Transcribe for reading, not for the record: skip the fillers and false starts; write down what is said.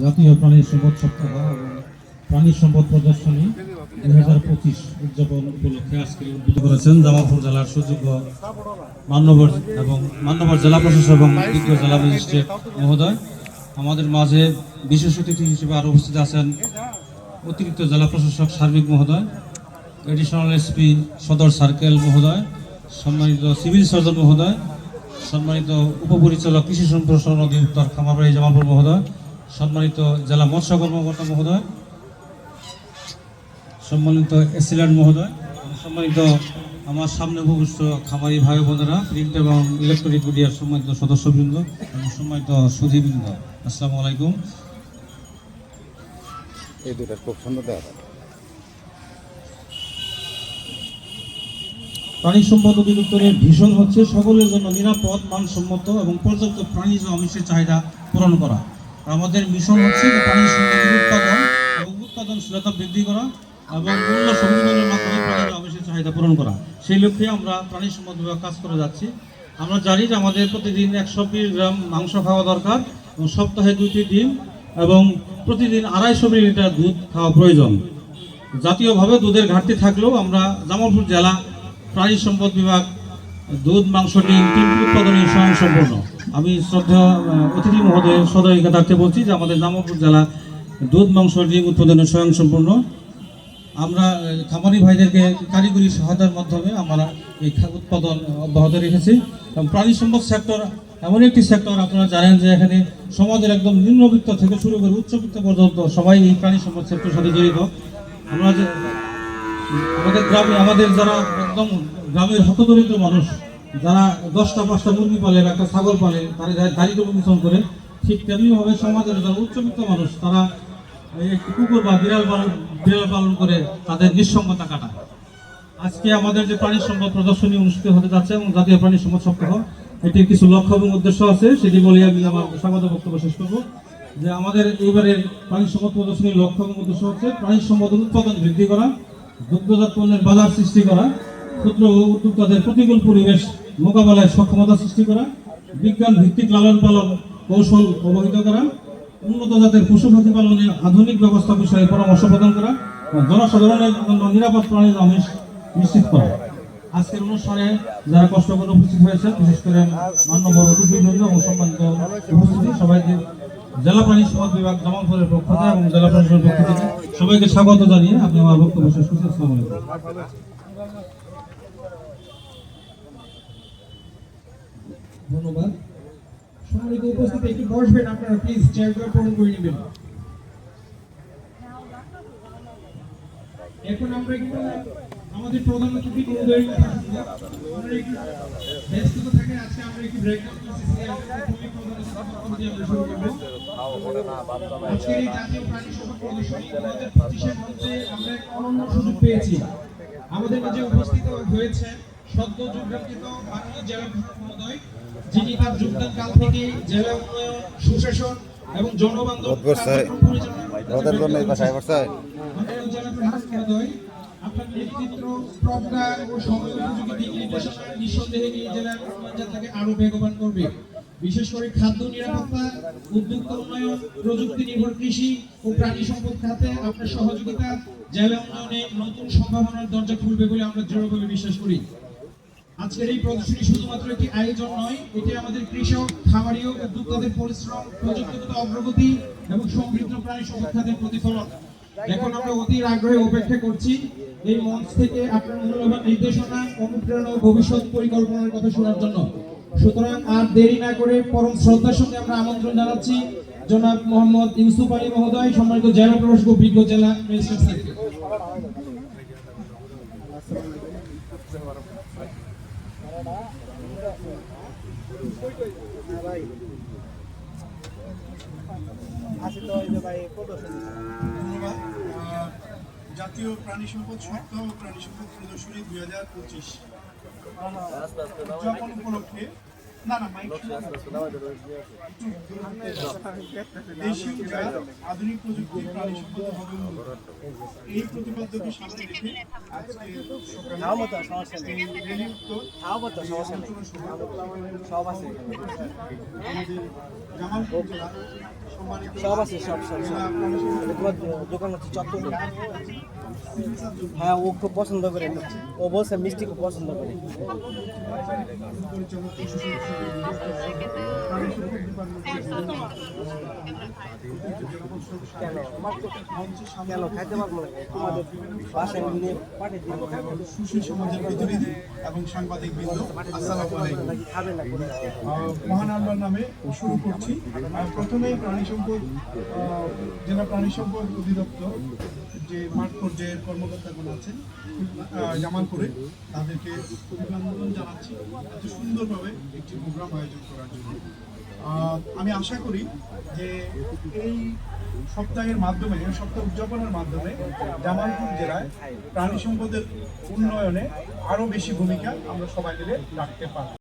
জাতীয় প্রাণী সম্পদ সপ্তাহ এবং প্রাণী সম্পদ প্রদর্শনী 2025 উদযাপন উপলক্ষে আজকে উদ্বোধন করেছেন জামালপুর জেলার সুযোগ্য মান্যবর জেলা প্রশাসক এবং বিজ্ঞ জেলা ম্যাজিস্ট্রেট মহোদয়। আমাদের মাঝে বিশেষ অতিথি হিসেবে আরও উপস্থিত আছেন অতিরিক্ত জেলা প্রশাসক সার্বিক মহোদয়, এডিশনাল এসপি সদর সার্কেল মহোদয়, সম্মানিত সিভিল সার্জন মহোদয়, সম্মানিত উপপরিচালক কৃষি সম্প্রসারণ অধিদপ্তর খামারবাড়ি জামালপুর মহোদয়, সম্মানিত জেলা মৎস্য কর্মকর্তা মহোদয়, সম্মানিত এসিল্যান্ড মহোদয়, সম্মানিত আমার সামনে উপবিষ্ট খামারি ভাই বোনেরা, প্রিন্ট এবং ইলেকট্রনিক মিডিয়ার সম্মানিত সদস্যবৃন্দ এবং সম্মানিত সুধীবৃন্দ, আসসালামু আলাইকুম। এই দুটো খুব সুন্দর দেখা প্রাণী সম্পদ অধিদপ্তরের ভীষণ হচ্ছে সকলের জন্য নিরাপদ, মানসম্মত এবং পর্যাপ্ত প্রাণীজ আমিষের চাহিদা পূরণ করা। আমাদের মিশন হচ্ছে প্রাণী সম্পদের উৎপাদন এবং উৎপাদনশীলতা বৃদ্ধি করা এবং মূল্য সংযোজনের মাধ্যমে প্রাণীজ আমিষের চাহিদা পূরণ করা। সেই লক্ষ্যে আমরা প্রাণী সম্পদ বিভাগ কাজ করে যাচ্ছি। আমরা জানি যে আমাদের প্রতিদিন 120 গ্রাম মাংস খাওয়া দরকার এবং সপ্তাহে 2টি ডিম এবং প্রতিদিন 250 মিলিলিটার দুধ খাওয়া প্রয়োজন। জাতীয়ভাবে দুধের ঘাটতি থাকলেও আমরা জামালপুর জেলা প্রাণী সম্পদ বিভাগ দুধ, মাংস, ডিম 3টি উৎপাদনে স্বয়ংসম্পূর্ণ। আমি শ্রদ্ধা অতিথি মহোদয় সদয়িকার্থে বলছি যে আমাদের জামালপুর জেলা দুধ, মাংস, ডিম উৎপাদনে স্বয়ংসম্পূর্ণ। আমরা খামারি ভাইদেরকে কারিগরি সহায়তার মাধ্যমে আমরা এই উৎপাদন অব্যাহত রেখেছি। এবং প্রাণী সম্পদ সেক্টর এমন একটি সেক্টর, আপনারা জানেন যে এখানে সমাজের একদম নিম্নবিত্ত থেকে শুরু করে উচ্চবিত্ত পর্যন্ত সবাই এই প্রাণী সম্পদ সেক্টরের সাথে জড়িত। আমরা যে আমাদের গ্রামে আমাদের যারা একদম গ্রামের হতদরিদ্র মানুষ, যারা 10টা 5টা মুরগি পালে, একটা ছাগল পালে, তারা দারিদ্র মিশ্রণ করে, ঠিক তেমনিভাবে সমাজের যারা উচ্চবিত্ত মানুষ তারা একটি কুকুর বা বিড়াল পালন করে তাদের নিঃসঙ্গতা কাটায়। আজকে আমাদের যে প্রাণী সম্পদ প্রদর্শনী অনুষ্ঠিত হতে যাচ্ছে এবং জাতীয় প্রাণী সম্পদ সপ্তাহ, এটির কিছু লক্ষ্য এবং উদ্দেশ্য আছে, সেটি বলে আমি আমার স্বাগত বক্তব্য শেষ করব। যে আমাদের এইবারের প্রাণী সম্পদ প্রদর্শনীর লক্ষ্য এবং উদ্দেশ্য হচ্ছে প্রাণী সম্পদের উৎপাদন বৃদ্ধি করা, দুগ্ধজাত পণ্যের বাজার সৃষ্টি করা, ক্ষুদ্র উদ্যোক্তাদের প্রতিকূল পরিবেশ মোকাবেলায় সক্ষমতা সৃষ্টি করা, বিজ্ঞান ভিত্তিক লালন পালন কৌশল প্রভাবিত করা, উন্নত জাতের পশু পাখি পালনে আধুনিক ব্যবস্থা বিষয়ে পরামর্শ প্রদান করা, জনসাধারণের জন্য নিরাপদ প্রাণীর আমিষ নিশ্চিত করা। আজকের অনুষ্ঠানে যারা কষ্ট করে উপস্থিত হয়েছেন, বিশেষ করে মান্যবর অতিথিবৃন্দ এবং সম্মানিত উপস্থিতি সবাইকে জেলা প্রাণী সম্পদ বিভাগ জামালপুরের পক্ষ থেকে এবং জেলা প্রশাসনের পক্ষ থেকে সবাইকে স্বাগত জানিয়ে আপনি আমার বক্তব্য শেষ করছি। আসসালামু আলাইকুম। ধন্যবাদ। সম্মানিত উপস্থিতি, একটু বসবেন আপনারা, প্লিজ চেয়ারগুলো পূরণ করে নেবেন। এখন আমরা একটু আমাদের প্রধান অতিথি মহোদয়ের কথা শুনবো। আমরা একটু ব্যস্ত থাকে, আজকে আমরা একটু ব্রেক ডাউন করতেছি। আজকের এই জাতীয় প্রাণী সম্পদ প্রদর্শনী 2025-এর মধ্যে আমরা এক অনন্য সুযোগ পেয়েছি। আমাদের মাঝে উপস্থিত হয়েছে সদ্য যোগদানকৃত মাননীয় জেলা প্রশাসক মহোদয়, যিনি তার যোগদান কাল থেকে জেলা উন্নয়ন, সুশাসন এবং জনবান্ধব আপনার নেতৃত্ব, প্রজ্ঞা ও সময় উপযোগী দিক নির্দেশনা নিঃসন্দেহে এই জেলার উন্নয়ন যাত্রাকে আরো বেগবান করবে। বিশেষ করে খাদ্য নিরাপত্তা, উদ্যোক্তা উন্নয়ন, প্রযুক্তি নির্ভর কৃষি ও প্রাণী সম্পদ খাতে আপনার সহযোগিতা জেলা উন্নয়নে নতুন সম্ভাবনার দরজা খুলবে বলে আমরা দৃঢ়ভাবে বিশ্বাস করি। আজকের এই প্রদর্শনী শুধুমাত্র একটি আয়োজন নয়, এটি আমাদের কৃষক, খামারি ও উদ্যোক্তাদের পরিশ্রম, প্রযুক্তিগত অগ্রগতি এবং সমৃদ্ধ প্রাণী সম্পদ খাতের প্রতিফলন। এখন আমরা অধীর আগ্রহে অপেক্ষা করছি এই মঞ্চ থেকে আপনার মূল্যবান নির্দেশনা, অনুপ্রেরণা ও ভবিষ্যৎ পরিকল্পনার কথা শোনার জন্য। সুতরাং আর দেরি না করে পরম শ্রদ্ধার সঙ্গে আমরা আমন্ত্রণ জানাচ্ছি জনাব মোহাম্মদ ইউসুফ আলী মহোদয়, সম্মানিত জেলা প্রশাসক ও বিজ্ঞ জেলা ম্যাজিস্ট্রেট স্যারকে। জাতীয় প্রাণী সম্পদ সপ্তাহ ও প্রাণী সম্পদ প্রদর্শনী 2025 উদযাপন উপলক্ষে দেশীয় আধুনিক প্রযুক্তি প্রাণী সম্পদ এই প্রতিপাদ্যকে সামনে রেখে আজকে জামালপুর জেলা সম্মানিত সব আছে, সব জেলা প্রাণী সম্পদ তোমার দোকান হচ্ছে চত্বরে। হ্যাঁ, ও খুব পছন্দ করে, ও বলছে মিষ্টি খুব পছন্দ করে। পরিচালক ও প্রাণী সম্পদ কেন খাইতে পারবো না? তোমাদের বাসায় নিয়ে পাঠিয়ে দিবো। সুশীল সমাজের প্রতিনিধি এবং সাংবাদিক বৃন্দ, আসসালামু আলাইকুম। নাকি খাবে না করে? মহান আল্লাহর নামে শুরু করছি। প্রথমেই প্রাণী সম্পদ জেলা প্রাণী সম্পদ অধিদপ্তর যে মাঠ পর্যায়ের কর্মকর্তাগণ আছেন জামালপুরে, তাদেরকে অভিনন্দন জানাচ্ছি এত সুন্দরভাবে একটি প্রোগ্রাম আয়োজন করার জন্য। আমি আশা করি যে এই সপ্তাহের মাধ্যমে, এই সপ্তাহ উদযাপনের মাধ্যমে জামালপুর জেলায় প্রাণী সম্পদের উন্নয়নে আরও বেশি ভূমিকা আমরা সবাই মিলে রাখতে পারব।